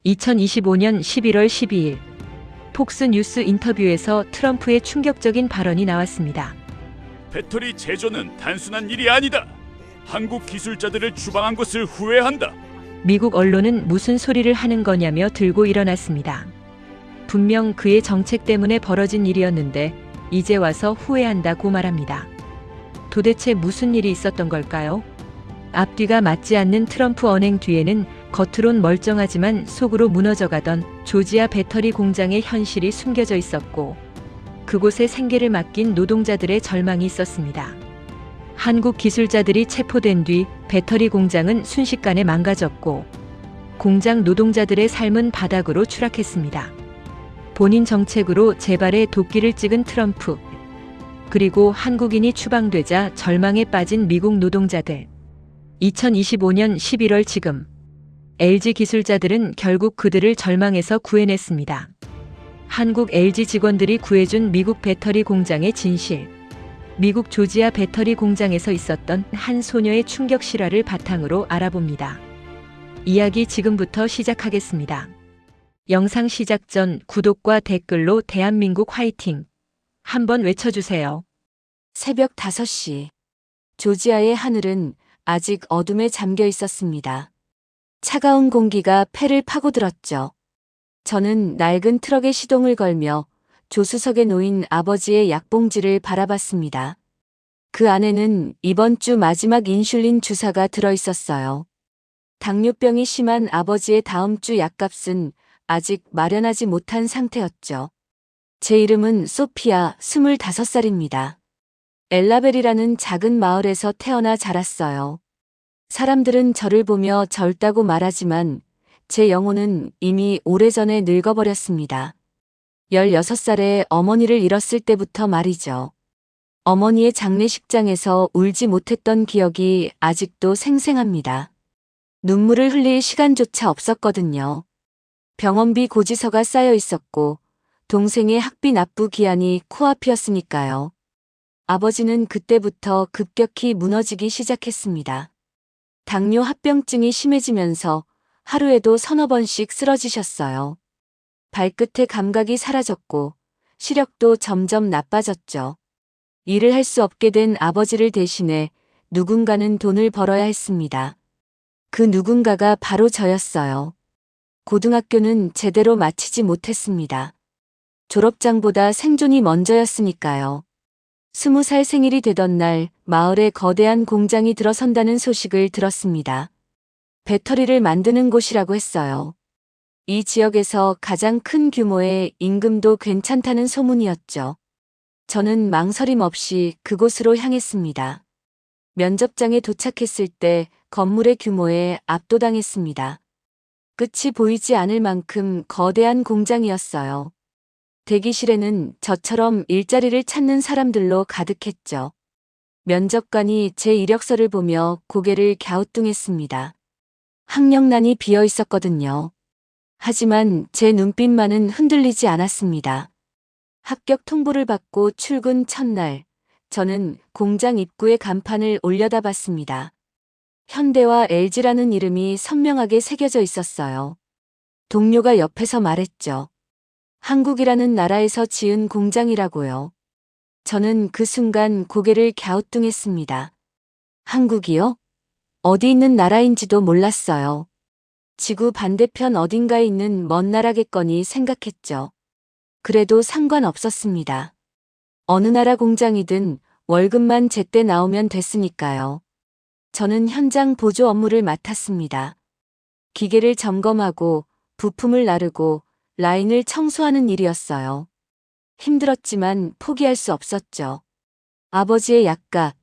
2025년 11월 12일 폭스뉴스 인터뷰에서 트럼프의 충격적인 발언이 나왔습니다. 배터리 제조는 단순한 일이 아니다. 한국 기술자들을 추방한 것을 후회한다. 미국 언론은 무슨 소리를 하는 거냐며 들고 일어났습니다. 분명 그의 정책 때문에 벌어진 일이었는데 이제 와서 후회한다고 말합니다. 도대체 무슨 일이 있었던 걸까요? 앞뒤가 맞지 않는 트럼프 언행 뒤에는 겉으론 멀쩡하지만 속으로 무너져가던 조지아 배터리 공장의 현실이 숨겨져 있었고 그곳에 생계를 맡긴 노동자들의 절망이 있었습니다. 한국 기술자들이 체포된 뒤 배터리 공장은 순식간에 망가졌고 공장 노동자들의 삶은 바닥으로 추락했습니다. 본인 정책으로 재발의 도끼를 찍은 트럼프, 그리고 한국인이 추방되자 절망에 빠진 미국 노동자들. 2025년 11월 지금 LG 기술자들은 결국 그들을 절망에서 구해냈습니다. 한국 LG 직원들이 구해준 미국 배터리 공장의 진실. 미국 조지아 배터리 공장에서 있었던 한 소녀의 충격 실화를 바탕으로 알아봅니다. 이야기 지금부터 시작하겠습니다. 영상 시작 전 구독과 댓글로 대한민국 화이팅! 한번 외쳐주세요. 새벽 5시. 조지아의 하늘은 아직 어둠에 잠겨 있었습니다. 차가운 공기가 폐를 파고들었죠. 저는 낡은 트럭에 시동을 걸며 조수석에 놓인 아버지의 약봉지를 바라봤습니다. 그 안에는 이번 주 마지막 인슐린 주사가 들어 있었어요. 당뇨병이 심한 아버지의 다음 주 약값은 아직 마련하지 못한 상태였죠. 제 이름은 소피아, 25살입니다. 엘라벨이라는 작은 마을에서 태어나 자랐어요. 사람들은 저를 보며 젊다고 말하지만 제 영혼은 이미 오래전에 늙어버렸습니다. 16살에 어머니를 잃었을 때부터 말이죠. 어머니의 장례식장에서 울지 못했던 기억이 아직도 생생합니다. 눈물을 흘릴 시간조차 없었거든요. 병원비 고지서가 쌓여 있었고 동생의 학비 납부 기한이 코앞이었으니까요. 아버지는 그때부터 급격히 무너지기 시작했습니다. 당뇨 합병증이 심해지면서 하루에도 서너 번씩 쓰러지셨어요. 발끝의 감각이 사라졌고 시력도 점점 나빠졌죠. 일을 할 수 없게 된 아버지를 대신해 누군가는 돈을 벌어야 했습니다. 그 누군가가 바로 저였어요. 고등학교는 제대로 마치지 못했습니다. 졸업장보다 생존이 먼저였으니까요. 20살 생일이 되던 날 마을에 거대한 공장이 들어선다는 소식을 들었습니다. 배터리를 만드는 곳이라고 했어요. 이 지역에서 가장 큰 규모의 임금도 괜찮다는 소문이었죠. 저는 망설임 없이 그곳으로 향했습니다. 면접장에 도착했을 때 건물의 규모에 압도당했습니다. 끝이 보이지 않을 만큼 거대한 공장이었어요. 대기실에는 저처럼 일자리를 찾는 사람들로 가득했죠. 면접관이 제 이력서를 보며 고개를 갸우뚱했습니다. 학력란이 비어 있었거든요. 하지만 제 눈빛만은 흔들리지 않았습니다. 합격 통보를 받고 출근 첫날, 저는 공장 입구의 간판을 올려다봤습니다. 현대와 LG라는 이름이 선명하게 새겨져 있었어요. 동료가 옆에서 말했죠. 한국이라는 나라에서 지은 공장이라고요. 저는 그 순간 고개를 갸우뚱했습니다. 한국이요? 어디 있는 나라인지도 몰랐어요. 지구 반대편 어딘가에 있는 먼 나라겠거니 생각했죠. 그래도 상관없었습니다. 어느 나라 공장이든 월급만 제때 나오면 됐으니까요. 저는 현장 보조 업무를 맡았습니다. 기계를 점검하고 부품을 나르고 라인을 청소하는 일이었어요. 힘들었지만 포기할 수 없었죠. 아버지의 약값,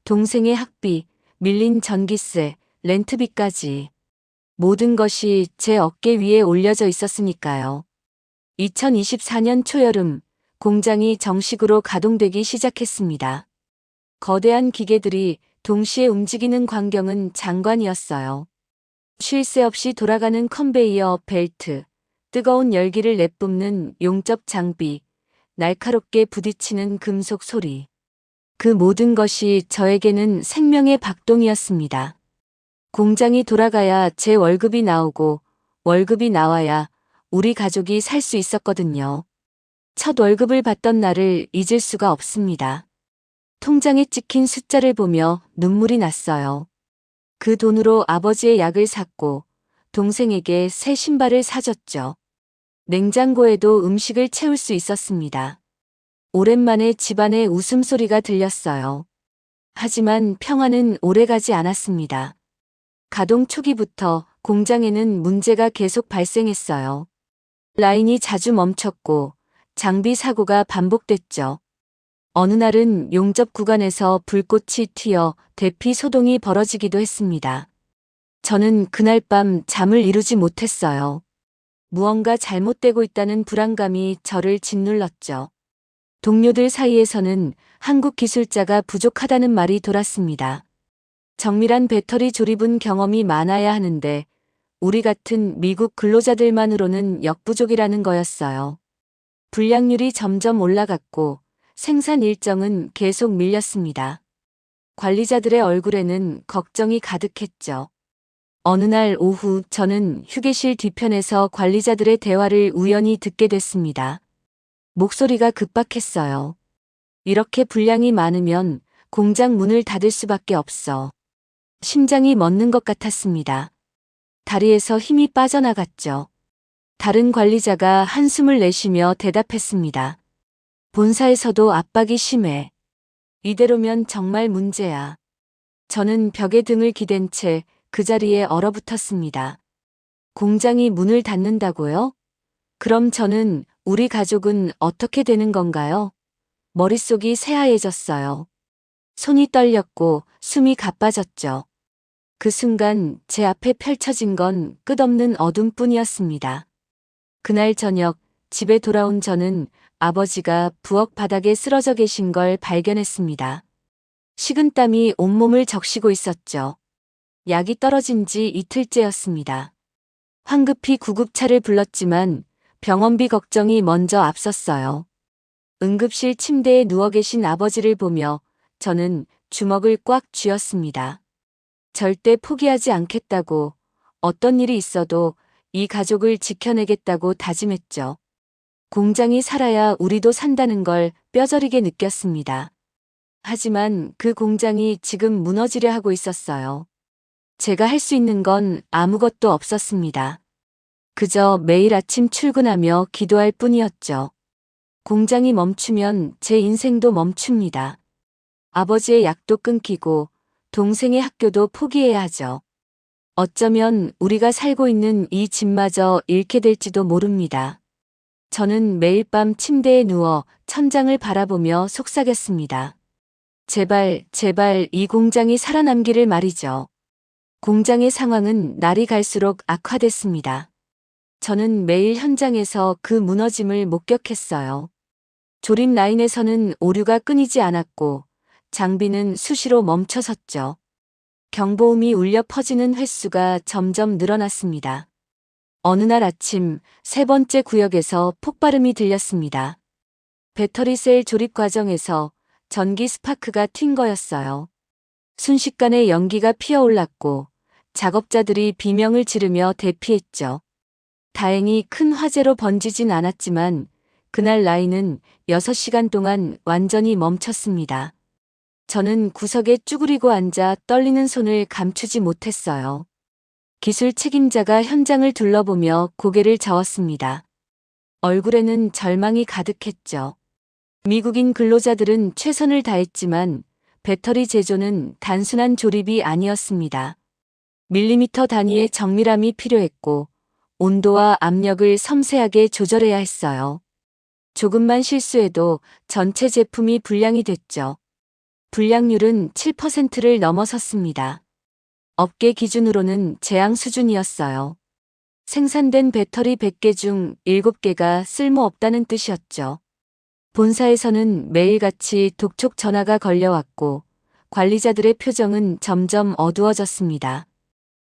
동생의 학비, 밀린 전기세, 렌트비까지 모든 것이 제 어깨 위에 올려져 있었으니까요. 2024년 초여름 공장이 정식으로 가동되기 시작했습니다. 거대한 기계들이 동시에 움직이는 광경은 장관이었어요. 쉴 새 없이 돌아가는 컨베이어 벨트, 뜨거운 열기를 내뿜는 용접 장비, 날카롭게 부딪히는 금속 소리. 그 모든 것이 저에게는 생명의 박동이었습니다. 공장이 돌아가야 제 월급이 나오고 월급이 나와야 우리 가족이 살 수 있었거든요. 첫 월급을 받던 날을 잊을 수가 없습니다. 통장에 찍힌 숫자를 보며 눈물이 났어요. 그 돈으로 아버지의 약을 샀고 동생에게 새 신발을 사줬죠. 냉장고에도 음식을 채울 수 있었습니다. 오랜만에 집안에 웃음소리가 들렸어요. 하지만 평화는 오래가지 않았습니다. 가동 초기부터 공장에는 문제가 계속 발생했어요. 라인이 자주 멈췄고 장비 사고가 반복됐죠. 어느 날은 용접 구간에서 불꽃이 튀어 대피 소동이 벌어지기도 했습니다. 저는 그날 밤 잠을 이루지 못했어요. 무언가 잘못되고 있다는 불안감이 저를 짓눌렀죠. 동료들 사이에서는 한국 기술자가 부족하다는 말이 돌았습니다. 정밀한 배터리 조립은 경험이 많아야 하는데 우리 같은 미국 근로자들만으로는 역부족이라는 거였어요. 불량률이 점점 올라갔고 생산 일정은 계속 밀렸습니다. 관리자들의 얼굴에는 걱정이 가득했죠. 어느 날 오후 저는 휴게실 뒤편에서 관리자들의 대화를 우연히 듣게 됐습니다. 목소리가 급박했어요. 이렇게 불량이 많으면 공장 문을 닫을 수밖에 없어. 심장이 멎는 것 같았습니다. 다리에서 힘이 빠져나갔죠. 다른 관리자가 한숨을 내쉬며 대답했습니다. 본사에서도 압박이 심해. 이대로면 정말 문제야. 저는 벽에 등을 기댄 채 그 자리에 얼어붙었습니다. 공장이 문을 닫는다고요? 그럼 저는, 우리 가족은 어떻게 되는 건가요? 머릿속이 새하얘졌어요. 손이 떨렸고 숨이 가빠졌죠. 그 순간 제 앞에 펼쳐진 건 끝없는 어둠뿐이었습니다. 그날 저녁 집에 돌아온 저는 아버지가 부엌 바닥에 쓰러져 계신 걸 발견했습니다. 식은땀이 온몸을 적시고 있었죠. 약이 떨어진 지 이틀째였습니다. 황급히 구급차를 불렀지만 병원비 걱정이 먼저 앞섰어요. 응급실 침대에 누워 계신 아버지를 보며 저는 주먹을 꽉 쥐었습니다. 절대 포기하지 않겠다고, 어떤 일이 있어도 이 가족을 지켜내겠다고 다짐했죠. 공장이 살아야 우리도 산다는 걸 뼈저리게 느꼈습니다. 하지만 그 공장이 지금 무너지려 하고 있었어요. 제가 할 수 있는 건 아무것도 없었습니다. 그저 매일 아침 출근하며 기도할 뿐이었죠. 공장이 멈추면 제 인생도 멈춥니다. 아버지의 약도 끊기고 동생의 학교도 포기해야 하죠. 어쩌면 우리가 살고 있는 이 집마저 잃게 될지도 모릅니다. 저는 매일 밤 침대에 누워 천장을 바라보며 속삭였습니다. 제발, 제발 이 공장이 살아남기를 말이죠. 공장의 상황은 날이 갈수록 악화됐습니다. 저는 매일 현장에서 그 무너짐을 목격했어요. 조립 라인에서는 오류가 끊이지 않았고 장비는 수시로 멈춰섰죠. 경보음이 울려 퍼지는 횟수가 점점 늘어났습니다. 어느 날 아침 3번째 구역에서 폭발음이 들렸습니다. 배터리셀 조립 과정에서 전기 스파크가 튄 거였어요. 순식간에 연기가 피어올랐고 작업자들이 비명을 지르며 대피했죠. 다행히 큰 화재로 번지진 않았지만 그날 라인은 6시간 동안 완전히 멈췄습니다. 저는 구석에 쭈그리고 앉아 떨리는 손을 감추지 못했어요. 기술 책임자가 현장을 둘러보며 고개를 저었습니다. 얼굴에는 절망이 가득했죠. 미국인 근로자들은 최선을 다했지만 배터리 제조는 단순한 조립이 아니었습니다. 밀리미터 단위의 정밀함이 필요했고 온도와 압력을 섬세하게 조절해야 했어요. 조금만 실수해도 전체 제품이 불량이 됐죠. 불량률은 7%를 넘어섰습니다. 업계 기준으로는 재앙 수준이었어요. 생산된 배터리 100개 중 7개가 쓸모없다는 뜻이었죠. 본사에서는 매일같이 독촉 전화가 걸려왔고 관리자들의 표정은 점점 어두워졌습니다.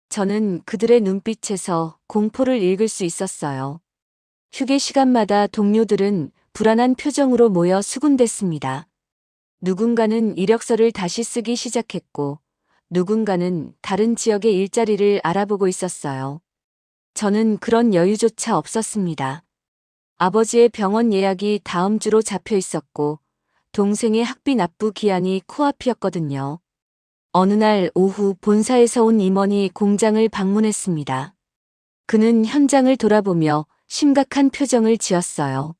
저는 그들의 눈빛에서 공포를 읽을 수 있었어요. 휴게 시간마다 동료들은 불안한 표정으로 모여 수군댔습니다. 누군가는 이력서를 다시 쓰기 시작했고 누군가는 다른 지역의 일자리를 알아보고 있었어요. 저는 그런 여유조차 없었습니다. 아버지의 병원 예약이 다음 주로 잡혀 있었고 동생의 학비 납부 기한이 코앞이었거든요. 어느 날 오후 본사에서 온 임원이 공장을 방문했습니다. 그는 현장을 돌아보며 심각한 표정을 지었어요.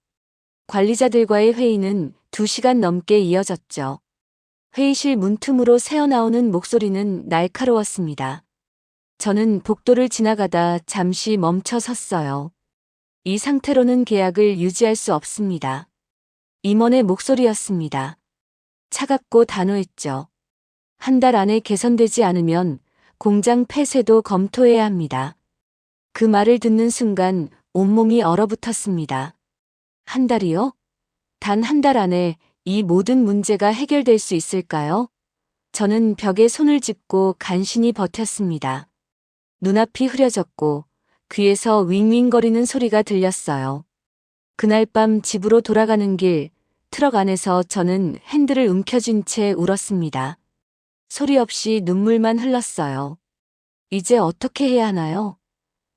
관리자들과의 회의는 2시간 넘게 이어졌죠. 회의실 문틈으로 새어나오는 목소리는 날카로웠습니다. 저는 복도를 지나가다 잠시 멈춰 섰어요. 이 상태로는 계약을 유지할 수 없습니다. 임원의 목소리였습니다. 차갑고 단호했죠. 한 달 안에 개선되지 않으면 공장 폐쇄도 검토해야 합니다. 그 말을 듣는 순간 온몸이 얼어붙었습니다. 한 달이요? 단 한 달 안에 이 모든 문제가 해결될 수 있을까요? 저는 벽에 손을 짚고 간신히 버텼습니다. 눈앞이 흐려졌고 귀에서 윙윙거리는 소리가 들렸어요. 그날 밤 집으로 돌아가는 길, 트럭 안에서 저는 핸들을 움켜쥔 채 울었습니다. 소리 없이 눈물만 흘렀어요. 이제 어떻게 해야 하나요?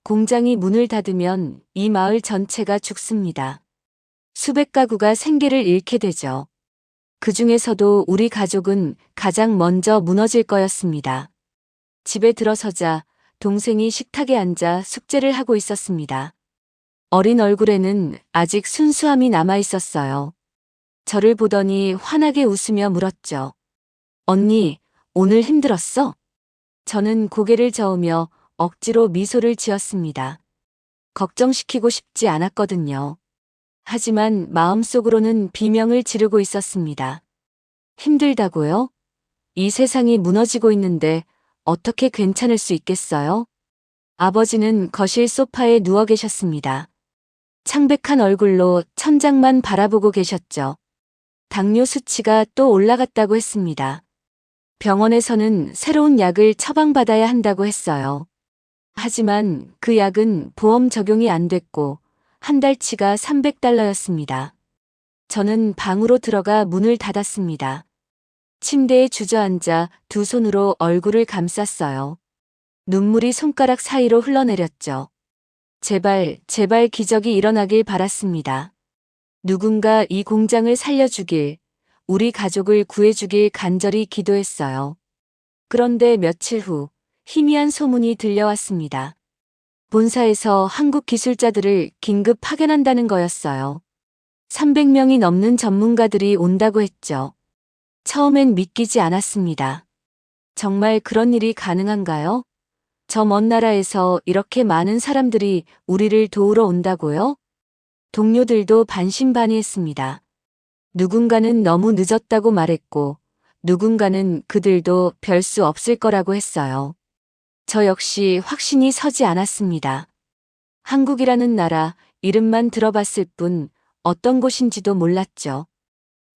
공장이 문을 닫으면 이 마을 전체가 죽습니다. 수백 가구가 생계를 잃게 되죠. 그 중에서도 우리 가족은 가장 먼저 무너질 거였습니다. 집에 들어서자 동생이 식탁에 앉아 숙제를 하고 있었습니다. 어린 얼굴에는 아직 순수함이 남아 있었어요. 저를 보더니 환하게 웃으며 물었죠. 언니, 오늘 힘들었어? 저는 고개를 저으며 억지로 미소를 지었습니다. 걱정시키고 싶지 않았거든요. 하지만 마음속으로는 비명을 지르고 있었습니다. 힘들다고요? 이 세상이 무너지고 있는데 어떻게 괜찮을 수 있겠어요? 아버지는 거실 소파에 누워 계셨습니다. 창백한 얼굴로 천장만 바라보고 계셨죠. 당뇨 수치가 또 올라갔다고 했습니다. 병원에서는 새로운 약을 처방받아야 한다고 했어요. 하지만 그 약은 보험 적용이 안 됐고 한 달치가 $300였습니다. 저는 방으로 들어가 문을 닫았습니다. 침대에 주저앉아 두 손으로 얼굴을 감쌌어요. 눈물이 손가락 사이로 흘러내렸죠. 제발 기적이 일어나길 바랐습니다. 누군가 이 공장을 살려주길, 우리 가족을 구해주길 간절히 기도했어요. 그런데 며칠 후 희미한 소문이 들려왔습니다. 본사에서 한국 기술자들을 긴급 파견한다는 거였어요. 300명이 넘는 전문가들이 온다고 했죠. 처음엔 믿기지 않았습니다. 정말 그런 일이 가능한가요? 저 먼 나라에서 이렇게 많은 사람들이 우리를 도우러 온다고요? 동료들도 반신반의했습니다. 누군가는 너무 늦었다고 말했고, 누군가는 그들도 별 수 없을 거라고 했어요. 저 역시 확신이 서지 않았습니다. 한국이라는 나라 이름만 들어봤을 뿐 어떤 곳인지도 몰랐죠.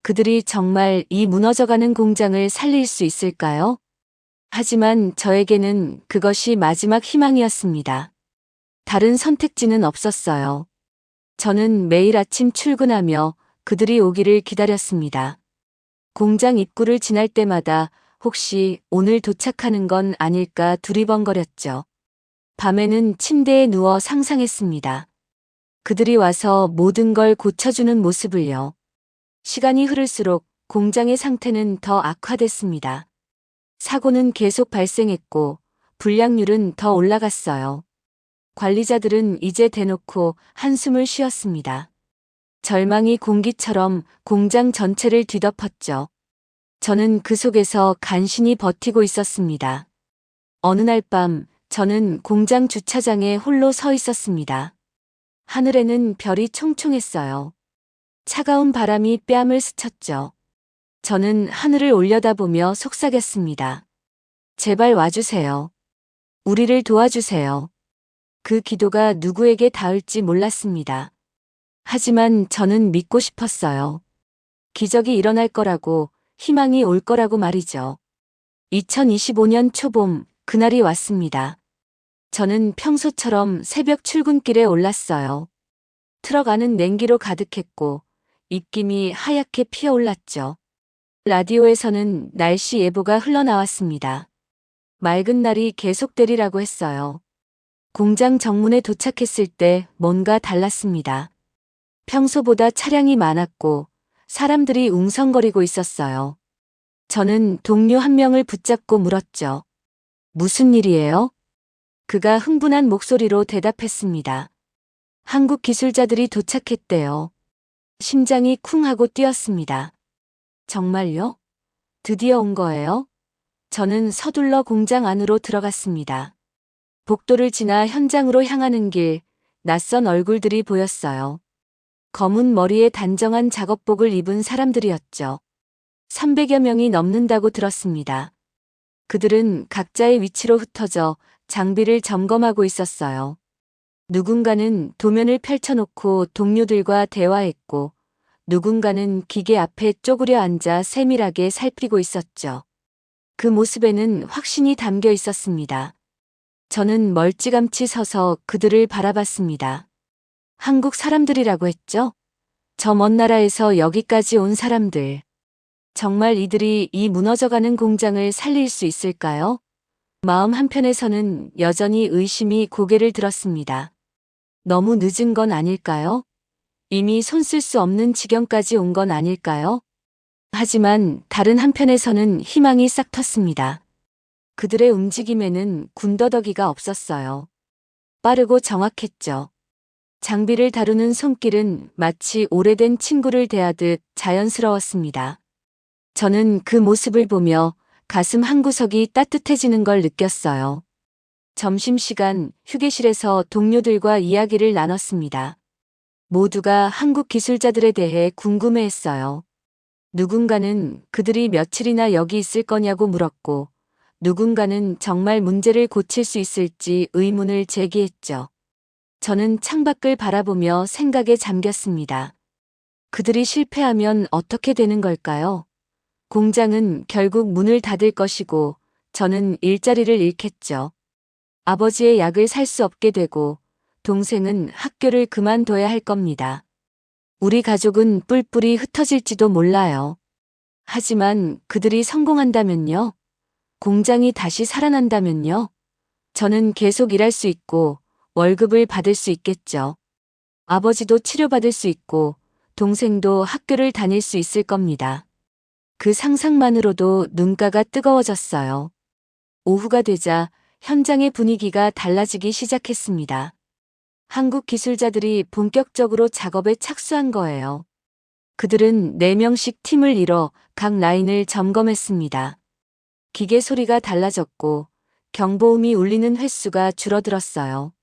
그들이 정말 이 무너져가는 공장을 살릴 수 있을까요? 하지만 저에게는 그것이 마지막 희망이었습니다. 다른 선택지는 없었어요. 저는 매일 아침 출근하며 그들이 오기를 기다렸습니다. 공장 입구를 지날 때마다 혹시 오늘 도착하는 건 아닐까 두리번거렸죠. 밤에는 침대에 누워 상상했습니다. 그들이 와서 모든 걸 고쳐주는 모습을요. 시간이 흐를수록 공장의 상태는 더 악화됐습니다. 사고는 계속 발생했고 불량률은 더 올라갔어요. 관리자들은 이제 대놓고 한숨을 쉬었습니다. 절망이 공기처럼 공장 전체를 뒤덮었죠. 저는 그 속에서 간신히 버티고 있었습니다. 어느 날 밤 저는 공장 주차장에 홀로 서 있었습니다. 하늘에는 별이 총총했어요. 차가운 바람이 뺨을 스쳤죠. 저는 하늘을 올려다보며 속삭였습니다. 제발 와주세요. 우리를 도와주세요. 그 기도가 누구에게 닿을지 몰랐습니다. 하지만 저는 믿고 싶었어요. 기적이 일어날 거라고, 희망이 올 거라고 말이죠. 2025년 초봄, 그날이 왔습니다. 저는 평소처럼 새벽 출근길에 올랐어요. 트럭 안은 냉기로 가득했고 입김이 하얗게 피어올랐죠. 라디오에서는 날씨 예보가 흘러나왔습니다. 맑은 날이 계속되리라고 했어요. 공장 정문에 도착했을 때 뭔가 달랐습니다. 평소보다 차량이 많았고 사람들이 웅성거리고 있었어요. 저는 동료 한 명을 붙잡고 물었죠. 무슨 일이에요? 그가 흥분한 목소리로 대답했습니다. 한국 기술자들이 도착했대요. 심장이 쿵 하고 뛰었습니다. 정말요? 드디어 온 거예요? 저는 서둘러 공장 안으로 들어갔습니다. 복도를 지나 현장으로 향하는 길, 낯선 얼굴들이 보였어요. 검은 머리에 단정한 작업복을 입은 사람들이었죠. 300여 명이 넘는다고 들었습니다. 그들은 각자의 위치로 흩어져 장비를 점검하고 있었어요. 누군가는 도면을 펼쳐놓고 동료들과 대화했고, 누군가는 기계 앞에 쪼그려 앉아 세밀하게 살피고 있었죠. 그 모습에는 확신이 담겨 있었습니다. 저는 멀찌감치 서서 그들을 바라봤습니다. 한국 사람들이라고 했죠? 저 먼 나라에서 여기까지 온 사람들. 정말 이들이 이 무너져가는 공장을 살릴 수 있을까요? 마음 한편에서는 여전히 의심이 고개를 들었습니다. 너무 늦은 건 아닐까요? 이미 손 쓸 수 없는 지경까지 온 건 아닐까요? 하지만 다른 한편에서는 희망이 싹 텄습니다. 그들의 움직임에는 군더더기가 없었어요. 빠르고 정확했죠. 장비를 다루는 손길은 마치 오래된 친구를 대하듯 자연스러웠습니다. 저는 그 모습을 보며 가슴 한구석이 따뜻해지는 걸 느꼈어요. 점심시간 휴게실에서 동료들과 이야기를 나눴습니다. 모두가 한국 기술자들에 대해 궁금해했어요. 누군가는 그들이 며칠이나 여기 있을 거냐고 물었고, 누군가는 정말 문제를 고칠 수 있을지 의문을 제기했죠. 저는 창밖을 바라보며 생각에 잠겼습니다. 그들이 실패하면 어떻게 되는 걸까요? 공장은 결국 문을 닫을 것이고 저는 일자리를 잃겠죠. 아버지의 약을 살 수 없게 되고 동생은 학교를 그만둬야 할 겁니다. 우리 가족은 뿔뿔이 흩어질지도 몰라요. 하지만 그들이 성공한다면요? 공장이 다시 살아난다면요? 저는 계속 일할 수 있고 월급을 받을 수 있겠죠. 아버지도 치료받을 수 있고 동생도 학교를 다닐 수 있을 겁니다. 그 상상만으로도 눈가가 뜨거워졌어요. 오후가 되자 현장의 분위기가 달라지기 시작했습니다. 한국 기술자들이 본격적으로 작업에 착수한 거예요. 그들은 4명씩 팀을 이뤄 각 라인을 점검했습니다. 기계 소리가 달라졌고 경보음이 울리는 횟수가 줄어들었어요.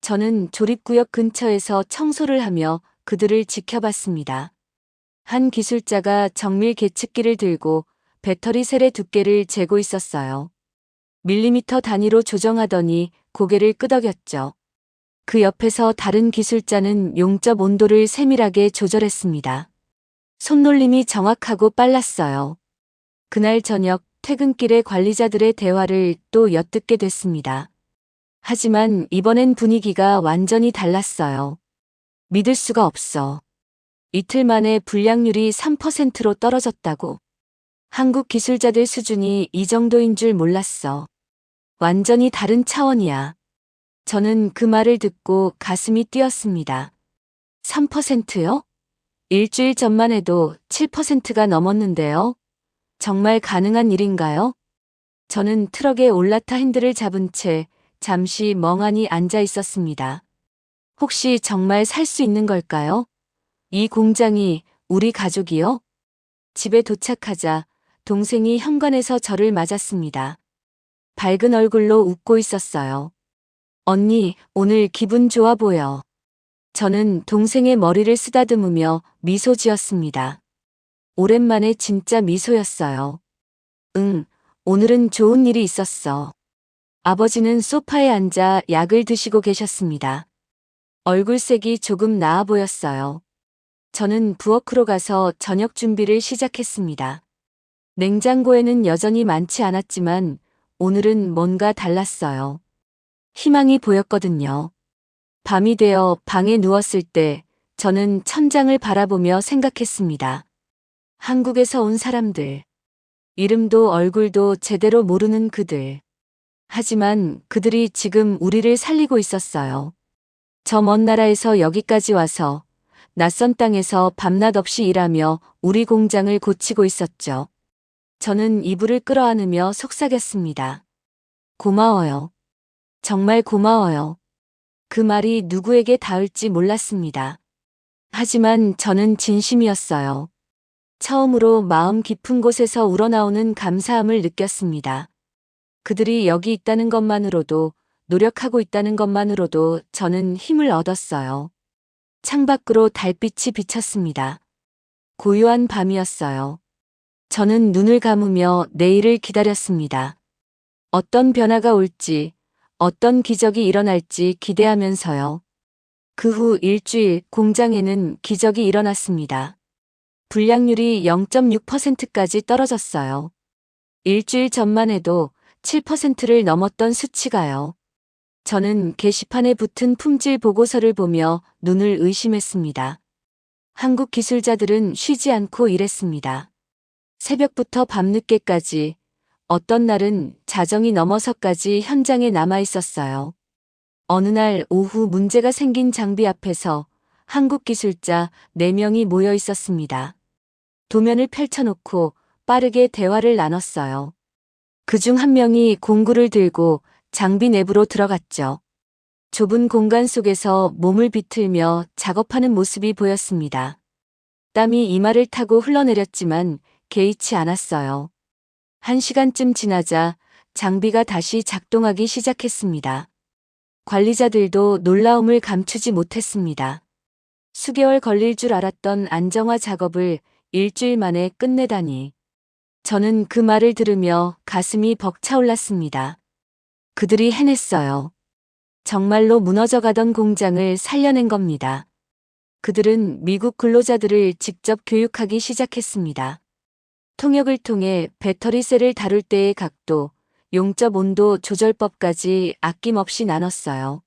저는 조립구역 근처에서 청소를 하며 그들을 지켜봤습니다. 한 기술자가 정밀 계측기를 들고 배터리 셀의 두께를 재고 있었어요. 밀리미터 단위로 조정하더니 고개를 끄덕였죠. 그 옆에서 다른 기술자는 용접 온도를 세밀하게 조절했습니다. 손놀림이 정확하고 빨랐어요. 그날 저녁 퇴근길에 관리자들의 대화를 또 엿듣게 됐습니다. 하지만 이번엔 분위기가 완전히 달랐어요. 믿을 수가 없어. 이틀 만에 불량률이 3%로 떨어졌다고. 한국 기술자들 수준이 이 정도인 줄 몰랐어. 완전히 다른 차원이야. 저는 그 말을 듣고 가슴이 뛰었습니다. 3%요? 일주일 전만 해도 7%가 넘었는데요. 정말 가능한 일인가요? 저는 트럭에 올라타 핸들을 잡은 채 잠시 멍하니 앉아 있었습니다. 혹시 정말 살 수 있는 걸까요? 이 공장이 우리 가족이요? 집에 도착하자 동생이 현관에서 저를 맞았습니다. 밝은 얼굴로 웃고 있었어요. 언니, 오늘 기분 좋아 보여. 저는 동생의 머리를 쓰다듬으며 미소 지었습니다. 오랜만에 진짜 미소였어요. 응, 오늘은 좋은 일이 있었어. 아버지는 소파에 앉아 약을 드시고 계셨습니다. 얼굴색이 조금 나아 보였어요. 저는 부엌으로 가서 저녁 준비를 시작했습니다. 냉장고에는 여전히 많지 않았지만 오늘은 뭔가 달랐어요. 희망이 보였거든요. 밤이 되어 방에 누웠을 때 저는 천장을 바라보며 생각했습니다. 한국에서 온 사람들. 이름도 얼굴도 제대로 모르는 그들. 하지만 그들이 지금 우리를 살리고 있었어요. 저 먼 나라에서 여기까지 와서 낯선 땅에서 밤낮 없이 일하며 우리 공장을 고치고 있었죠. 저는 이불을 끌어안으며 속삭였습니다. 고마워요. 정말 고마워요. 그 말이 누구에게 닿을지 몰랐습니다. 하지만 저는 진심이었어요. 처음으로 마음 깊은 곳에서 우러나오는 감사함을 느꼈습니다. 그들이 여기 있다는 것만으로도, 노력하고 있다는 것만으로도 저는 힘을 얻었어요. 창밖으로 달빛이 비쳤습니다. 고요한 밤이었어요. 저는 눈을 감으며 내일을 기다렸습니다. 어떤 변화가 올지, 어떤 기적이 일어날지 기대하면서요. 그 후 일주일 공장에는 기적이 일어났습니다. 불량률이 0.6%까지 떨어졌어요. 일주일 전만 해도 7%를 넘었던 수치가요. 저는 게시판에 붙은 품질 보고서를 보며 눈을 의심했습니다. 한국 기술자들은 쉬지 않고 일했습니다. 새벽부터 밤늦게까지, 어떤 날은 자정이 넘어서까지 현장에 남아 있었어요. 어느 날 오후 문제가 생긴 장비 앞에서 한국 기술자 4명이 모여 있었습니다. 도면을 펼쳐놓고 빠르게 대화를 나눴어요. 그중 한 명이 공구를 들고 장비 내부로 들어갔죠. 좁은 공간 속에서 몸을 비틀며 작업하는 모습이 보였습니다. 땀이 이마를 타고 흘러내렸지만 개의치 않았어요. 1시간쯤 지나자 장비가 다시 작동하기 시작했습니다. 관리자들도 놀라움을 감추지 못했습니다. 수개월 걸릴 줄 알았던 안정화 작업을 일주일 만에 끝내다니. 저는 그 말을 들으며 가슴이 벅차올랐습니다. 그들이 해냈어요. 정말로 무너져가던 공장을 살려낸 겁니다. 그들은 미국 근로자들을 직접 교육하기 시작했습니다. 통역을 통해 배터리 셀을 다룰 때의 각도, 용접 온도 조절법까지 아낌없이 나눴어요.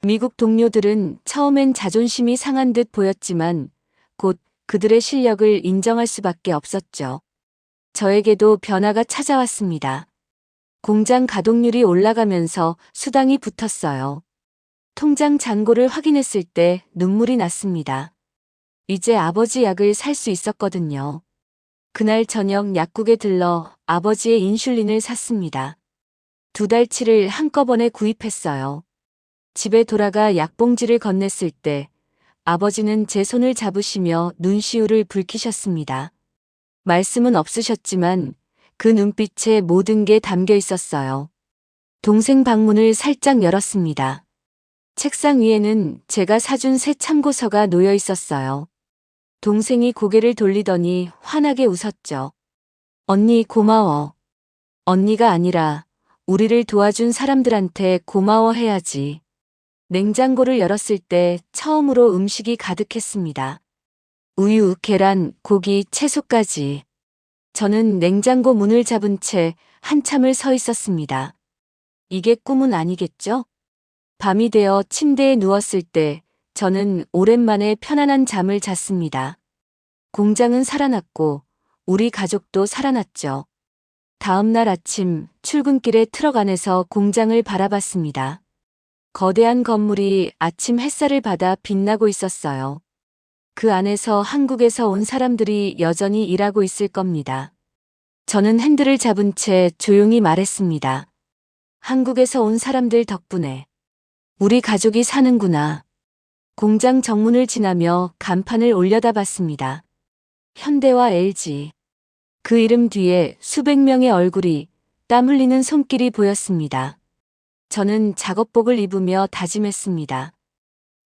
미국 동료들은 처음엔 자존심이 상한 듯 보였지만 곧 그들의 실력을 인정할 수밖에 없었죠. 저에게도 변화가 찾아왔습니다. 공장 가동률이 올라가면서 수당이 붙었어요. 통장 잔고를 확인했을 때 눈물이 났습니다. 이제 아버지 약을 살 수 있었거든요. 그날 저녁 약국에 들러 아버지의 인슐린을 샀습니다. 2달치를 한꺼번에 구입했어요. 집에 돌아가 약봉지를 건넸을 때 아버지는 제 손을 잡으시며 눈시울을 붉히셨습니다. 말씀은 없으셨지만 그 눈빛에 모든 게 담겨 있었어요. 동생 방문을 살짝 열었습니다. 책상 위에는 제가 사준 새 참고서가 놓여 있었어요. 동생이 고개를 돌리더니 환하게 웃었죠. 언니 고마워. 언니가 아니라 우리를 도와준 사람들한테 고마워해야지. 냉장고를 열었을 때 처음으로 음식이 가득했습니다. 우유, 계란, 고기, 채소까지. 저는 냉장고 문을 잡은 채 한참을 서 있었습니다. 이게 꿈은 아니겠죠? 밤이 되어 침대에 누웠을 때 저는 오랜만에 편안한 잠을 잤습니다. 공장은 살아났고 우리 가족도 살아났죠. 다음 날 아침 출근길에 트럭 안에서 공장을 바라봤습니다. 거대한 건물이 아침 햇살을 받아 빛나고 있었어요. 그 안에서 한국에서 온 사람들이 여전히 일하고 있을 겁니다. 저는 핸들을 잡은 채 조용히 말했습니다. 한국에서 온 사람들 덕분에 우리 가족이 사는구나. 공장 정문을 지나며 간판을 올려다봤습니다. 현대와 LG. 그 이름 뒤에 수백 명의 얼굴이, 땀 흘리는 손길이 보였습니다. 저는 작업복을 입으며 다짐했습니다.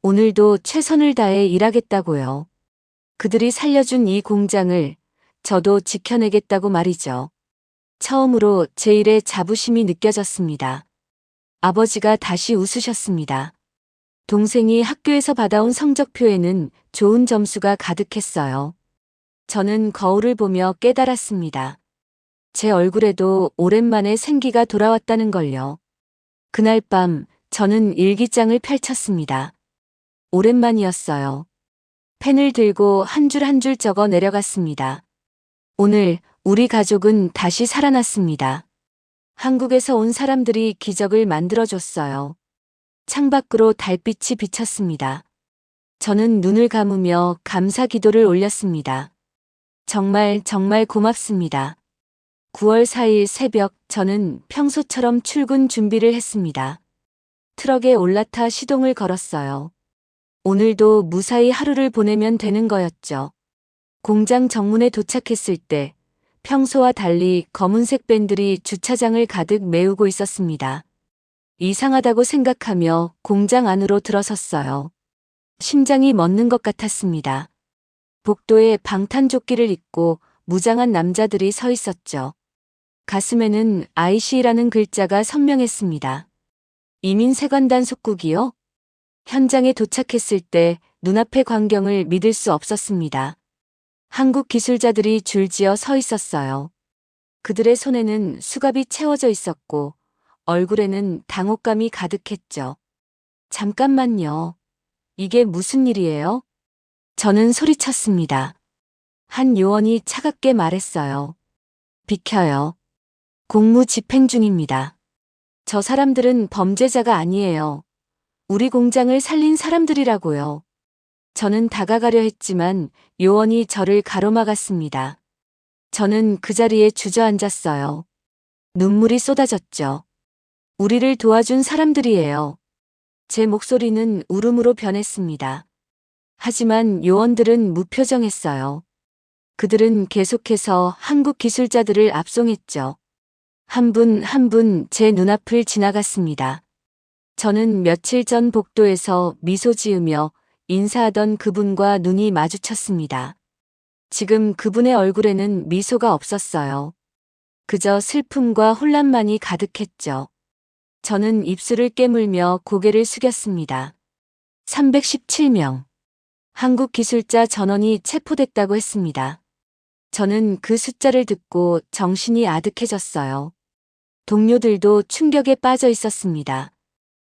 오늘도 최선을 다해 일하겠다고요. 그들이 살려준 이 공장을 저도 지켜내겠다고 말이죠. 처음으로 제 일에 자부심이 느껴졌습니다. 아버지가 다시 웃으셨습니다. 동생이 학교에서 받아온 성적표에는 좋은 점수가 가득했어요. 저는 거울을 보며 깨달았습니다. 제 얼굴에도 오랜만에 생기가 돌아왔다는 걸요. 그날 밤 저는 일기장을 펼쳤습니다. 오랜만이었어요. 펜을 들고 한 줄 한 줄 적어 내려갔습니다. 오늘 우리 가족은 다시 살아났습니다. 한국에서 온 사람들이 기적을 만들어줬어요. 창밖으로 달빛이 비쳤습니다. 저는 눈을 감으며 감사 기도를 올렸습니다. 정말 정말 고맙습니다. 9월 4일 새벽 저는 평소처럼 출근 준비를 했습니다. 트럭에 올라타 시동을 걸었어요. 오늘도 무사히 하루를 보내면 되는 거였죠. 공장 정문에 도착했을 때 평소와 달리 검은색 밴들이 주차장을 가득 메우고 있었습니다. 이상하다고 생각하며 공장 안으로 들어섰어요. 심장이 멎는 것 같았습니다. 복도에 방탄조끼를 입고 무장한 남자들이 서 있었죠. 가슴에는 IC라는 글자가 선명했습니다. 이민세관단 속국이요? 현장에 도착했을 때 눈앞의 광경을 믿을 수 없었습니다. 한국 기술자들이 줄지어 서 있었어요. 그들의 손에는 수갑이 채워져 있었고 얼굴에는 당혹감이 가득했죠. 잠깐만요. 이게 무슨 일이에요? 저는 소리쳤습니다. 한 요원이 차갑게 말했어요. 비켜요. 공무 집행 중입니다. 저 사람들은 범죄자가 아니에요. 우리 공장을 살린 사람들이라고요. 저는 다가가려 했지만 요원이 저를 가로막았습니다. 저는 그 자리에 주저앉았어요. 눈물이 쏟아졌죠. 우리를 도와준 사람들이에요. 제 목소리는 울음으로 변했습니다. 하지만 요원들은 무표정했어요. 그들은 계속해서 한국 기술자들을 압송했죠. 한 분 한 분 제 눈앞을 지나갔습니다. 저는 며칠 전 복도에서 미소 지으며 인사하던 그분과 눈이 마주쳤습니다. 지금 그분의 얼굴에는 미소가 없었어요. 그저 슬픔과 혼란만이 가득했죠. 저는 입술을 깨물며 고개를 숙였습니다. 317명. 한국 기술자 전원이 체포됐다고 했습니다. 저는 그 숫자를 듣고 정신이 아득해졌어요. 동료들도 충격에 빠져 있었습니다.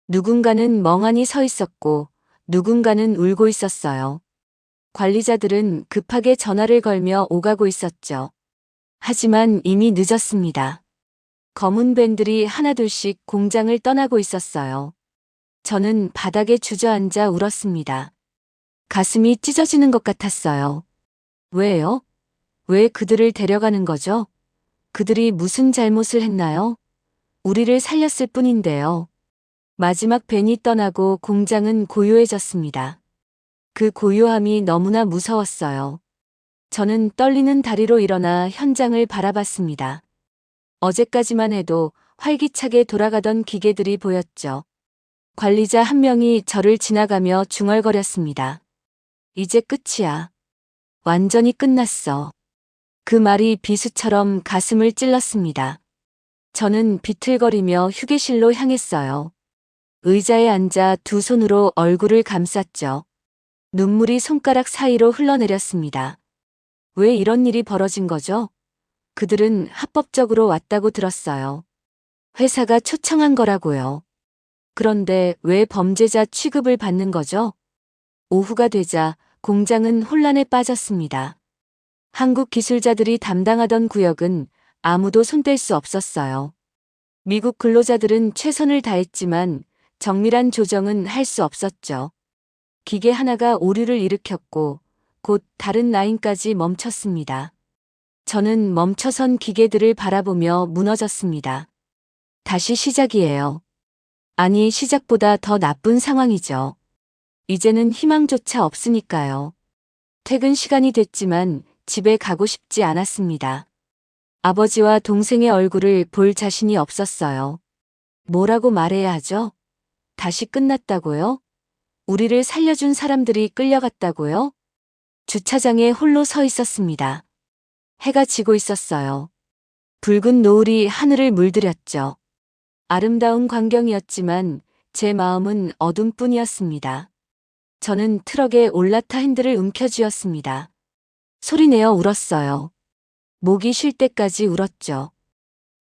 누군가는 멍하니 서 있었고 누군가는 울고 있었어요. 관리자들은 급하게 전화를 걸며 오가고 있었죠. 하지만 이미 늦었습니다. 검은 밴들이 하나둘씩 공장을 떠나고 있었어요. 저는 바닥에 주저앉아 울었습니다. 가슴이 찢어지는 것 같았어요. 왜요? 왜 그들을 데려가는 거죠? 그들이 무슨 잘못을 했나요? 우리를 살렸을 뿐인데요. 마지막 밴이 떠나고 공장은 고요해졌습니다. 그 고요함이 너무나 무서웠어요. 저는 떨리는 다리로 일어나 현장을 바라봤습니다. 어제까지만 해도 활기차게 돌아가던 기계들이 보였죠. 관리자 한 명이 저를 지나가며 중얼거렸습니다. 이제 끝이야. 완전히 끝났어. 그 말이 비수처럼 가슴을 찔렀습니다. 저는 비틀거리며 휴게실로 향했어요. 의자에 앉아 두 손으로 얼굴을 감쌌죠. 눈물이 손가락 사이로 흘러내렸습니다. 왜 이런 일이 벌어진 거죠? 그들은 합법적으로 왔다고 들었어요. 회사가 초청한 거라고요. 그런데 왜 범죄자 취급을 받는 거죠? 오후가 되자 공장은 혼란에 빠졌습니다. 한국 기술자들이 담당하던 구역은 아무도 손댈 수 없었어요. 미국 근로자들은 최선을 다했지만 정밀한 조정은 할 수 없었죠. 기계 하나가 오류를 일으켰고 곧 다른 라인까지 멈췄습니다. 저는 멈춰선 기계들을 바라보며 무너졌습니다. 다시 시작이에요. 아니, 시작보다 더 나쁜 상황이죠. 이제는 희망조차 없으니까요. 퇴근 시간이 됐지만 집에 가고 싶지 않았습니다. 아버지와 동생의 얼굴을 볼 자신이 없었어요. 뭐라고 말해야 하죠? 다시 끝났다고요? 우리를 살려준 사람들이 끌려갔다고요? 주차장에 홀로 서 있었습니다. 해가 지고 있었어요. 붉은 노을이 하늘을 물들였죠. 아름다운 광경이었지만 제 마음은 어둠뿐이었습니다. 저는 트럭에 올라타 핸들을 움켜쥐었습니다. 소리내어 울었어요. 목이 쉴 때까지 울었죠.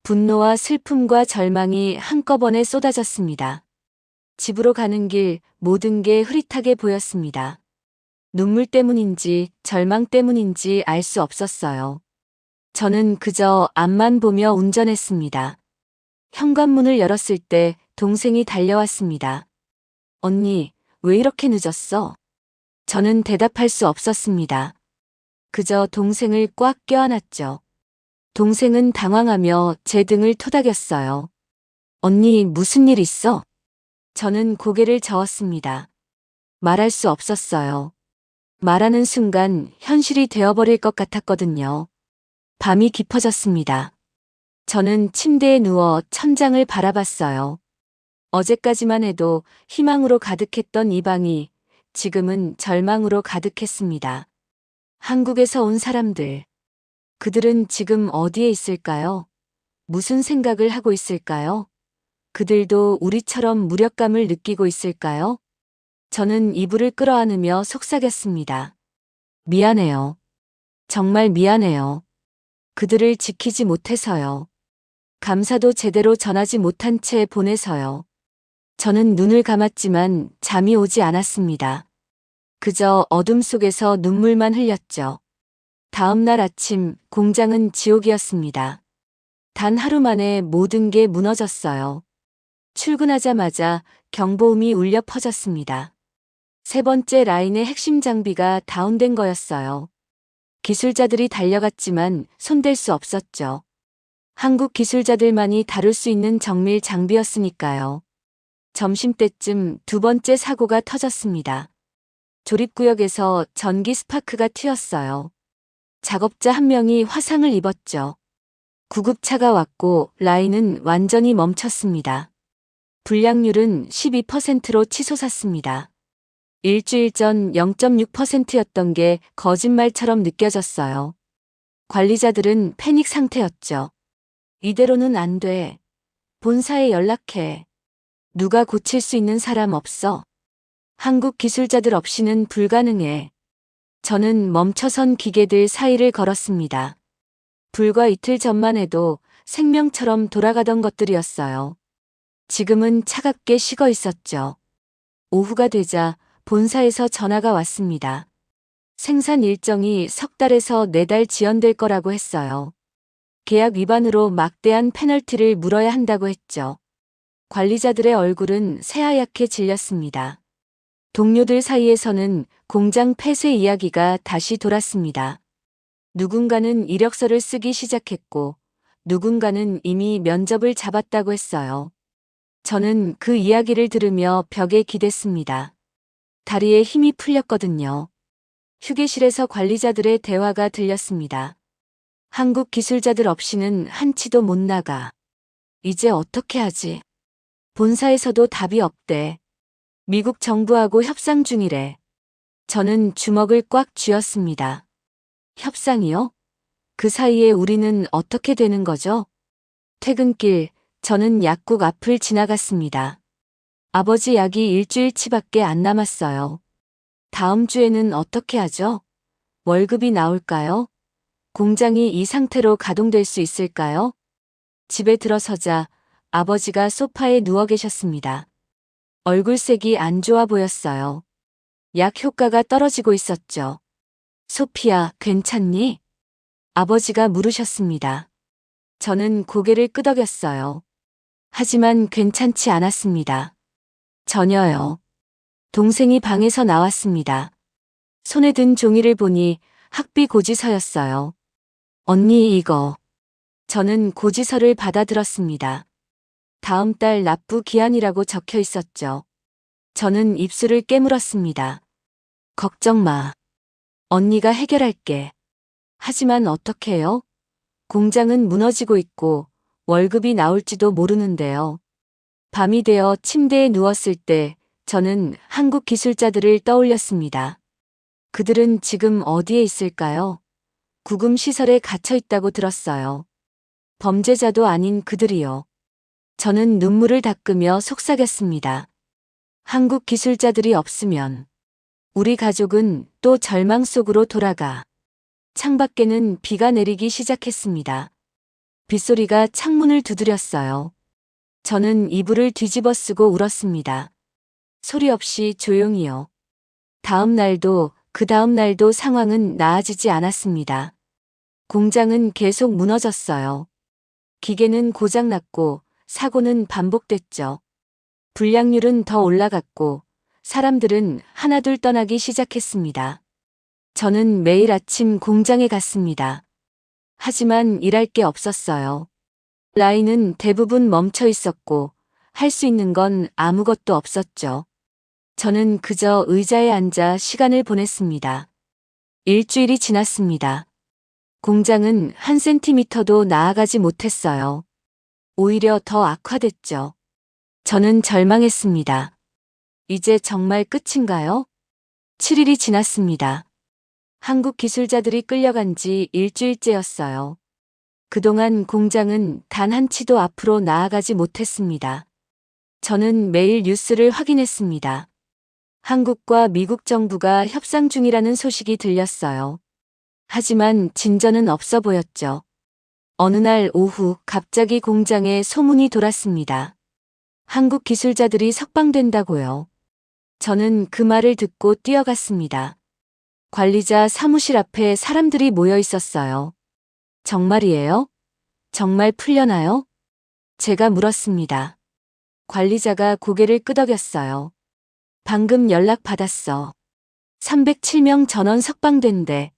분노와 슬픔과 절망이 한꺼번에 쏟아졌습니다. 집으로 가는 길 모든 게 흐릿하게 보였습니다. 눈물 때문인지 절망 때문인지 알 수 없었어요. 저는 그저 앞만 보며 운전했습니다. 현관문을 열었을 때 동생이 달려왔습니다. 언니, 왜 이렇게 늦었어? 저는 대답할 수 없었습니다. 그저 동생을 꽉 껴안았죠. 동생은 당황하며 제 등을 토닥였어요. 언니, 무슨 일 있어? 저는 고개를 저었습니다. 말할 수 없었어요. 말하는 순간 현실이 되어버릴 것 같았거든요. 밤이 깊어졌습니다. 저는 침대에 누워 천장을 바라봤어요. 어제까지만 해도 희망으로 가득했던 이 방이 지금은 절망으로 가득했습니다. 한국에서 온 사람들. 그들은 지금 어디에 있을까요? 무슨 생각을 하고 있을까요? 그들도 우리처럼 무력감을 느끼고 있을까요? 저는 이불을 끌어안으며 속삭였습니다. 미안해요. 정말 미안해요. 그들을 지키지 못해서요. 감사도 제대로 전하지 못한 채 보내서요. 저는 눈을 감았지만 잠이 오지 않았습니다. 그저 어둠 속에서 눈물만 흘렸죠. 다음 날 아침 공장은 지옥이었습니다. 단 하루 만에 모든 게 무너졌어요. 출근하자마자 경보음이 울려 퍼졌습니다. 세 번째 라인의 핵심 장비가 다운된 거였어요. 기술자들이 달려갔지만 손댈 수 없었죠. 한국 기술자들만이 다룰 수 있는 정밀 장비였으니까요. 점심때쯤 두 번째 사고가 터졌습니다. 조립구역에서 전기 스파크가 튀었어요. 작업자 한 명이 화상을 입었죠. 구급차가 왔고 라인은 완전히 멈췄습니다. 불량률은 12%로 치솟았습니다. 일주일 전 0.6%였던 게 거짓말처럼 느껴졌어요. 관리자들은 패닉 상태였죠. 이대로는 안 돼. 본사에 연락해. 누가 고칠 수 있는 사람 없어. 한국 기술자들 없이는 불가능해. 저는 멈춰선 기계들 사이를 걸었습니다. 불과 이틀 전만 해도 생명처럼 돌아가던 것들이었어요. 지금은 차갑게 식어 있었죠. 오후가 되자 본사에서 전화가 왔습니다. 생산 일정이 석 달에서 4달 지연될 거라고 했어요. 계약 위반으로 막대한 페널티를 물어야 한다고 했죠. 관리자들의 얼굴은 새하얗게 질렸습니다. 동료들 사이에서는 공장 폐쇄 이야기가 다시 돌았습니다. 누군가는 이력서를 쓰기 시작했고 누군가는 이미 면접을 잡았다고 했어요. 저는 그 이야기를 들으며 벽에 기댔습니다. 다리에 힘이 풀렸거든요. 휴게실에서 관리자들의 대화가 들렸습니다. 한국 기술자들 없이는 한치도 못 나가. 이제 어떻게 하지? 본사에서도 답이 없대. 미국 정부하고 협상 중이래. 저는 주먹을 꽉 쥐었습니다. 협상이요? 그 사이에 우리는 어떻게 되는 거죠? 퇴근길, 저는 약국 앞을 지나갔습니다. 아버지 약이 일주일치밖에 안 남았어요. 다음 주에는 어떻게 하죠? 월급이 나올까요? 공장이 이 상태로 가동될 수 있을까요? 집에 들어서자 아버지가 소파에 누워 계셨습니다. 얼굴색이 안 좋아 보였어요. 약 효과가 떨어지고 있었죠. 소피야, 괜찮니? 아버지가 물으셨습니다. 저는 고개를 끄덕였어요. 하지만 괜찮지 않았습니다. 전혀요. 동생이 방에서 나왔습니다. 손에 든 종이를 보니 학비 고지서였어요. 언니 이거. 저는 고지서를 받아들었습니다. 다음 달 납부 기한이라고 적혀 있었죠. 저는 입술을 깨물었습니다. 걱정 마. 언니가 해결할게. 하지만 어떡해요? 공장은 무너지고 있고 월급이 나올지도 모르는데요. 밤이 되어 침대에 누웠을 때 저는 한국 기술자들을 떠올렸습니다. 그들은 지금 어디에 있을까요? 구금 시설에 갇혀 있다고 들었어요. 범죄자도 아닌 그들이요. 저는 눈물을 닦으며 속삭였습니다. 한국 기술자들이 없으면 우리 가족은 또 절망 속으로 돌아가. 창밖에는 비가 내리기 시작했습니다. 빗소리가 창문을 두드렸어요. 저는 이불을 뒤집어 쓰고 울었습니다. 소리 없이 조용히요. 다음 날도 그 다음 날도 상황은 나아지지 않았습니다. 공장은 계속 무너졌어요. 기계는 고장났고 사고는 반복됐죠. 불량률은 더 올라갔고 사람들은 하나둘 떠나기 시작했습니다. 저는 매일 아침 공장에 갔습니다. 하지만 일할 게 없었어요. 라인은 대부분 멈춰 있었고 할 수 있는 건 아무것도 없었죠. 저는 그저 의자에 앉아 시간을 보냈습니다. 일주일이 지났습니다. 공장은 한 센티미터도 나아가지 못했어요. 오히려 더 악화됐죠. 저는 절망했습니다. 이제 정말 끝인가요? 7일이 지났습니다. 한국 기술자들이 끌려간 지 일주일째였어요. 그동안 공장은 단 한 치도 앞으로 나아가지 못했습니다. 저는 매일 뉴스를 확인했습니다. 한국과 미국 정부가 협상 중이라는 소식이 들렸어요. 하지만 진전은 없어 보였죠. 어느 날 오후 갑자기 공장에 소문이 돌았습니다. 한국 기술자들이 석방된다고요. 저는 그 말을 듣고 뛰어갔습니다. 관리자 사무실 앞에 사람들이 모여 있었어요. 정말이에요? 정말 풀려나요? 제가 물었습니다. 관리자가 고개를 끄덕였어요. 방금 연락 받았어. 307명 전원 석방된대.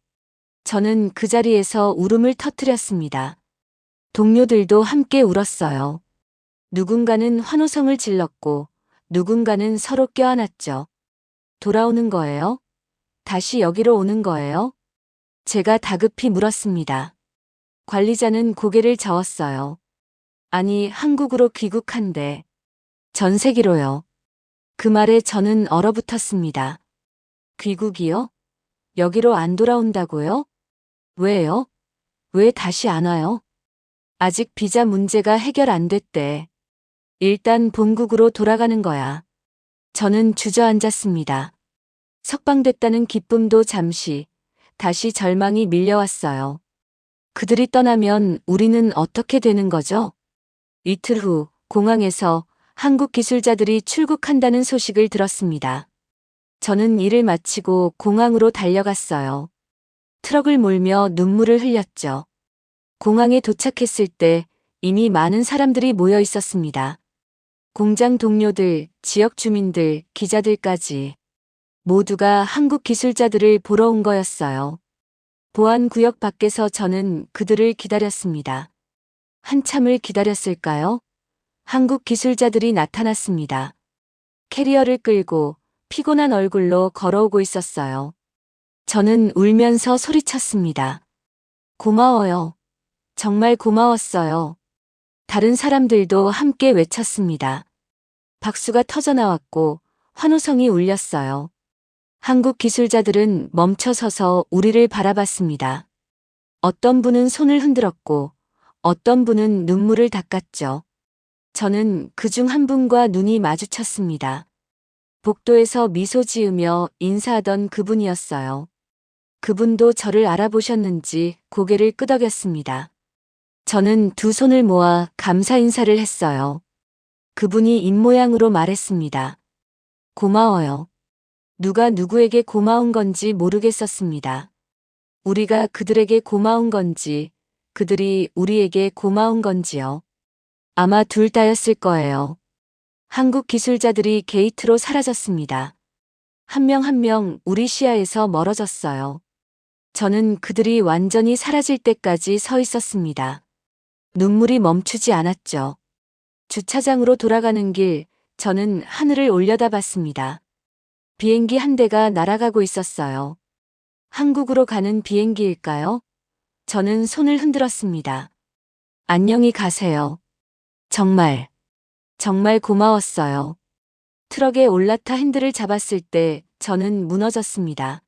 저는 그 자리에서 울음을 터뜨렸습니다. 동료들도 함께 울었어요. 누군가는 환호성을 질렀고 누군가는 서로 껴안았죠. 돌아오는 거예요? 다시 여기로 오는 거예요? 제가 다급히 물었습니다. 관리자는 고개를 저었어요. 아니, 한국으로 귀국한대. 전 세계로요. 그 말에 저는 얼어붙었습니다. 귀국이요? 여기로 안 돌아온다고요? 왜요? 왜 다시 안 와요? 아직 비자 문제가 해결 안 됐대. 일단 본국으로 돌아가는 거야. 저는 주저앉았습니다. 석방됐다는 기쁨도 잠시, 다시 절망이 밀려왔어요. 그들이 떠나면 우리는 어떻게 되는 거죠? 이틀 후 공항에서 한국 기술자들이 출국한다는 소식을 들었습니다. 저는 일을 마치고 공항으로 달려갔어요. 트럭을 몰며 눈물을 흘렸죠. 공항에 도착했을 때 이미 많은 사람들이 모여 있었습니다. 공장 동료들, 지역 주민들, 기자들까지 모두가 한국 기술자들을 보러 온 거였어요. 보안구역 밖에서 저는 그들을 기다렸습니다. 한참을 기다렸을까요? 한국 기술자들이 나타났습니다. 캐리어를 끌고 피곤한 얼굴로 걸어오고 있었어요. 저는 울면서 소리쳤습니다. 고마워요. 정말 고마웠어요. 다른 사람들도 함께 외쳤습니다. 박수가 터져나왔고 환호성이 울렸어요. 한국 기술자들은 멈춰서서 우리를 바라봤습니다. 어떤 분은 손을 흔들었고 어떤 분은 눈물을 닦았죠. 저는 그중 한 분과 눈이 마주쳤습니다. 복도에서 미소 지으며 인사하던 그분이었어요. 그분도 저를 알아보셨는지 고개를 끄덕였습니다. 저는 두 손을 모아 감사 인사를 했어요. 그분이 입모양으로 말했습니다. 고마워요. 누가 누구에게 고마운 건지 모르겠었습니다. 우리가 그들에게 고마운 건지, 그들이 우리에게 고마운 건지요. 아마 둘 다였을 거예요. 한국 기술자들이 게이트로 사라졌습니다. 한 명 한 명 우리 시야에서 멀어졌어요. 저는 그들이 완전히 사라질 때까지 서 있었습니다. 눈물이 멈추지 않았죠. 주차장으로 돌아가는 길, 저는 하늘을 올려다봤습니다. 비행기 한 대가 날아가고 있었어요. 한국으로 가는 비행기일까요? 저는 손을 흔들었습니다. 안녕히 가세요. 정말 고마웠어요. 트럭에 올라타 핸들을 잡았을 때 저는 무너졌습니다.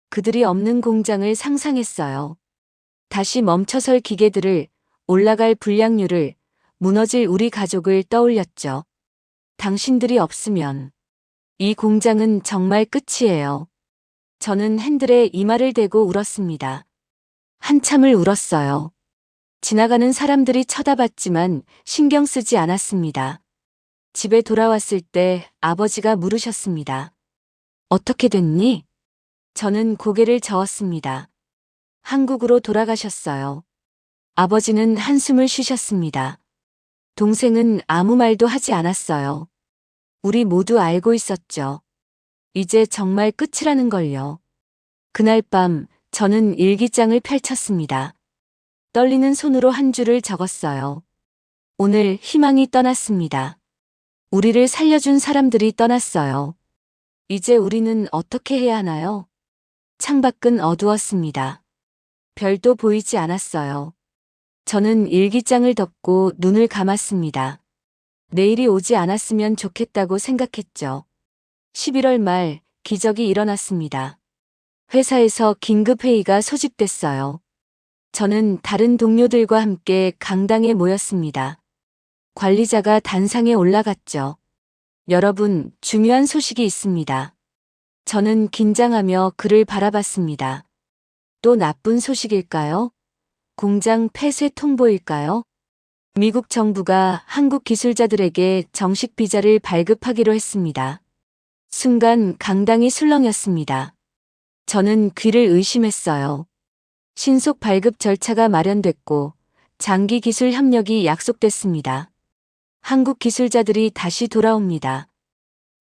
그들이 없는 공장을 상상했어요. 다시 멈춰설 기계들을, 올라갈 불량률을, 무너질 우리 가족을 떠올렸죠. 당신들이 없으면 이 공장은 정말 끝이에요. 저는 핸들에 이마를 대고 울었습니다. 한참을 울었어요. 지나가는 사람들이 쳐다봤지만 신경 쓰지 않았습니다. 집에 돌아왔을 때 아버지가 물으셨습니다. 어떻게 됐니? 저는 고개를 저었습니다. 한국으로 돌아가셨어요. 아버지는 한숨을 쉬셨습니다. 동생은 아무 말도 하지 않았어요. 우리 모두 알고 있었죠. 이제 정말 끝이라는 걸요. 그날 밤 저는 일기장을 펼쳤습니다. 떨리는 손으로 한 줄을 적었어요. 오늘 희망이 떠났습니다. 우리를 살려준 사람들이 떠났어요. 이제 우리는 어떻게 해야 하나요? 창밖은 어두웠습니다. 별도 보이지 않았어요. 저는 일기장을 덮고 눈을 감았습니다. 내일이 오지 않았으면 좋겠다고 생각했죠. 11월 말 기적이 일어났습니다. 회사에서 긴급회의가 소집됐어요. 저는 다른 동료들과 함께 강당에 모였습니다. 관리자가 단상에 올라갔죠. 여러분, 중요한 소식이 있습니다. 저는 긴장하며 그를 바라봤습니다. 또 나쁜 소식일까요? 공장 폐쇄 통보일까요? 미국 정부가 한국 기술자들에게 정식 비자를 발급하기로 했습니다. 순간 강당이 술렁였습니다. 저는 귀를 의심했어요. 신속 발급 절차가 마련됐고 장기 기술 협력이 약속됐습니다. 한국 기술자들이 다시 돌아옵니다.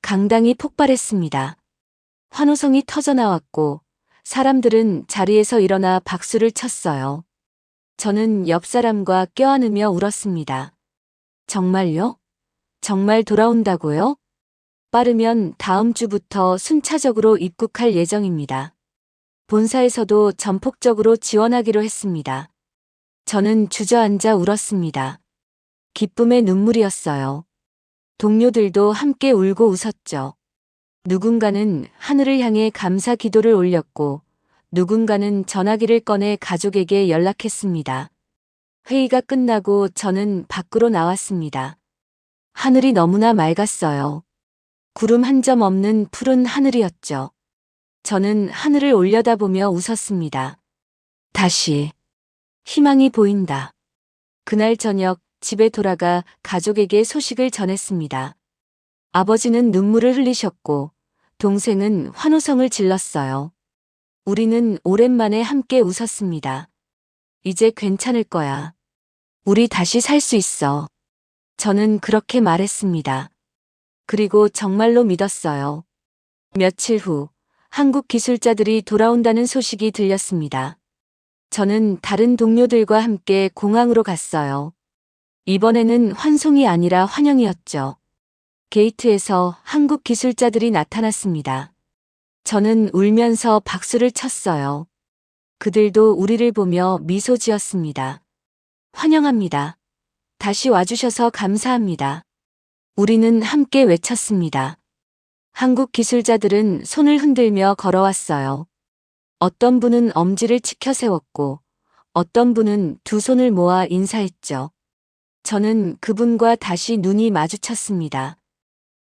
강당이 폭발했습니다. 환호성이 터져나왔고 사람들은 자리에서 일어나 박수를 쳤어요. 저는 옆 사람과 껴안으며 울었습니다. 정말요? 정말 돌아온다고요? 빠르면 다음 주부터 순차적으로 입국할 예정입니다. 본사에서도 전폭적으로 지원하기로 했습니다. 저는 주저앉아 울었습니다. 기쁨의 눈물이었어요. 동료들도 함께 울고 웃었죠. 누군가는 하늘을 향해 감사 기도를 올렸고 누군가는 전화기를 꺼내 가족에게 연락했습니다. 회의가 끝나고 저는 밖으로 나왔습니다. 하늘이 너무나 맑았어요. 구름 한 점 없는 푸른 하늘이었죠. 저는 하늘을 올려다보며 웃었습니다. 다시 희망이 보인다. 그날 저녁 집에 돌아가 가족에게 소식을 전했습니다. 아버지는 눈물을 흘리셨고 동생은 환호성을 질렀어요. 우리는 오랜만에 함께 웃었습니다. 이제 괜찮을 거야. 우리 다시 살 수 있어. 저는 그렇게 말했습니다. 그리고 정말로 믿었어요. 며칠 후 한국 기술자들이 돌아온다는 소식이 들렸습니다. 저는 다른 동료들과 함께 공항으로 갔어요. 이번에는 환송이 아니라 환영이었죠. 게이트에서 한국 기술자들이 나타났습니다. 저는 울면서 박수를 쳤어요. 그들도 우리를 보며 미소 지었습니다. 환영합니다. 다시 와주셔서 감사합니다. 우리는 함께 외쳤습니다. 한국 기술자들은 손을 흔들며 걸어왔어요. 어떤 분은 엄지를 치켜 세웠고 어떤 분은 두 손을 모아 인사했죠. 저는 그분과 다시 눈이 마주쳤습니다.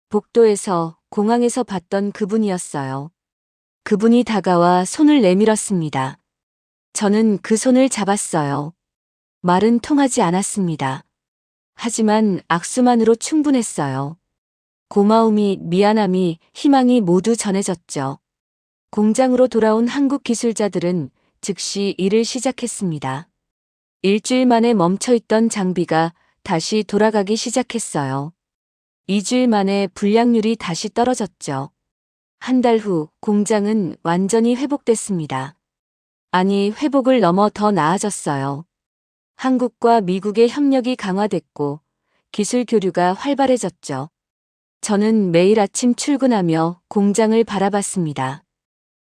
복도에서 공항에서 봤던 그분이었어요. 그분이 다가와 손을 내밀었습니다. 저는 그 손을 잡았어요. 말은 통하지 않았습니다. 하지만 악수만으로 충분했어요. 고마움이, 미안함이, 희망이 모두 전해졌죠. 공장으로 돌아온 한국 기술자들은 즉시 일을 시작했습니다. 일주일 만에 멈춰있던 장비가 다시 돌아가기 시작했어요. 2주일 만에 불량률이 다시 떨어졌죠. 한 달 후 공장은 완전히 회복됐습니다. 아니, 회복을 넘어 더 나아졌어요. 한국과 미국의 협력이 강화됐고 기술 교류가 활발해졌죠. 저는 매일 아침 출근하며 공장을 바라봤습니다.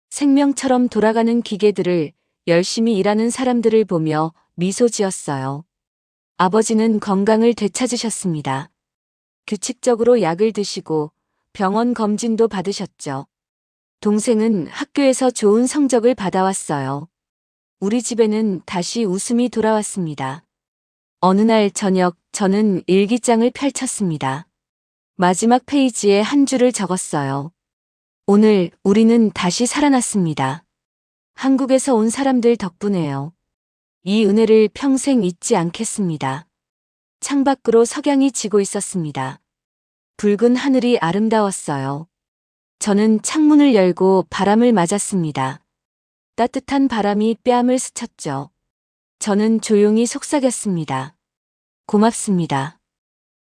생명처럼 돌아가는 기계들을 열심히 일하는 사람들을 보며 미소 지었어요. 아버지는 건강을 되찾으셨습니다. 규칙적으로 약을 드시고 병원 검진도 받으셨죠. 동생은 학교에서 좋은 성적을 받아왔어요. 우리 집에는 다시 웃음이 돌아왔습니다. 어느 날 저녁 저는 일기장을 펼쳤습니다. 마지막 페이지에 한 줄을 적었어요. 오늘 우리는 다시 살아났습니다. 한국에서 온 사람들 덕분에요. 이 은혜를 평생 잊지 않겠습니다. 창밖으로 석양이 지고 있었습니다. 붉은 하늘이 아름다웠어요. 저는 창문을 열고 바람을 맞았습니다. 따뜻한 바람이 뺨을 스쳤죠. 저는 조용히 속삭였습니다. 고맙습니다.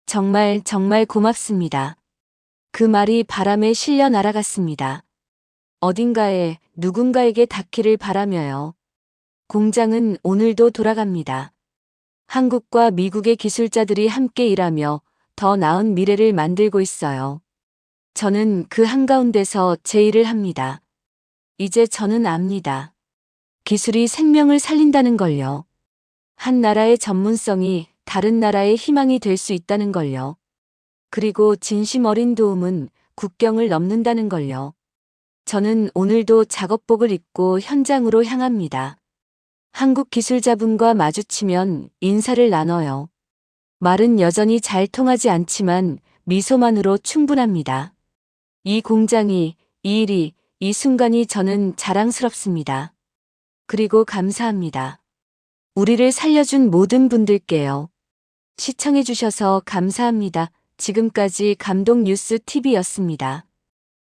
정말 고맙습니다. 그 말이 바람에 실려 날아갔습니다. 어딘가에 누군가에게 닿기를 바라며요. 공장은 오늘도 돌아갑니다. 한국과 미국의 기술자들이 함께 일하며 더 나은 미래를 만들고 있어요. 저는 그 한가운데서 제 일을 합니다. 이제 저는 압니다. 기술이 생명을 살린다는 걸요. 한 나라의 전문성이 다른 나라의 희망이 될 수 있다는 걸요. 그리고 진심 어린 도움은 국경을 넘는다는 걸요. 저는 오늘도 작업복을 입고 현장으로 향합니다. 한국 기술자분과 마주치면 인사를 나눠요. 말은 여전히 잘 통하지 않지만 미소만으로 충분합니다. 이 공장이, 이 일이, 이 순간이 저는 자랑스럽습니다. 그리고 감사합니다. 우리를 살려준 모든 분들께요. 시청해주셔서 감사합니다. 지금까지 감동뉴스 TV였습니다.